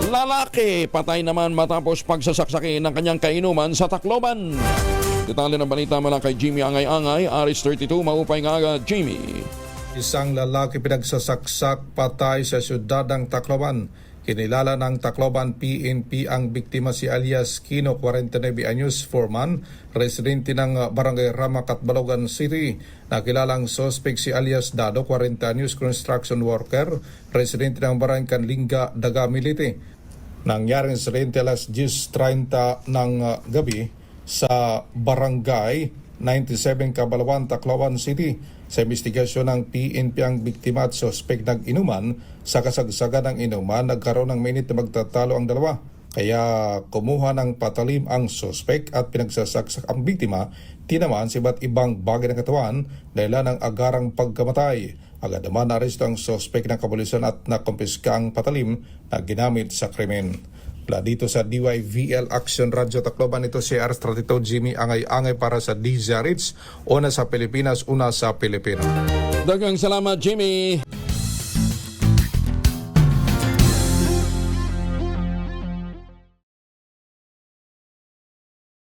Lalaki patay naman matapos pagsasaksakin ng kanyang kainuman sa Tacloban. Detalye ng balita mula kay Jimmy Angay-Angay, Aris 32, maupay nga agad Jimmy. Isang lalaki pinagsasaksak patay sa siyudad ng Tacloban. Kinilala ng Tacloban PNP ang biktima si alias Kino, 49 anyos, foreman, residente ng Barangay Ramacat, Balogan City. Nakilalang suspect si alias Dado, 40 anyos, construction worker, residente ng Barangay Kanlinga, Daga, Milite. Nangyari ang insidente alas 10:30 ng gabi sa Barangay 97, Cabalawan, Tacloban City. Sa investigasyon ng PNP ang biktima at suspect nag-inuman. Sa kasagsagan ng inuman, nagkaroon ng minute na magtatalo ang dalawa. Kaya kumuha ng patalim ang suspect at pinagsasaksak ang biktima. Tinamaan sa iba't ibang bagay ng katawan dahilan ng agarang pagkamatay. Agad naman naresto ang suspect ng kapulisan at nakumpiska ang patalim na ginamit sa krimen. Mula dito sa DYVL Action Radio Tacloban, ito si R32 Jimmy Angay-Angay para sa DZRH. Una sa Pilipinas, una sa Pilipino. Daghang salamat, Jimmy.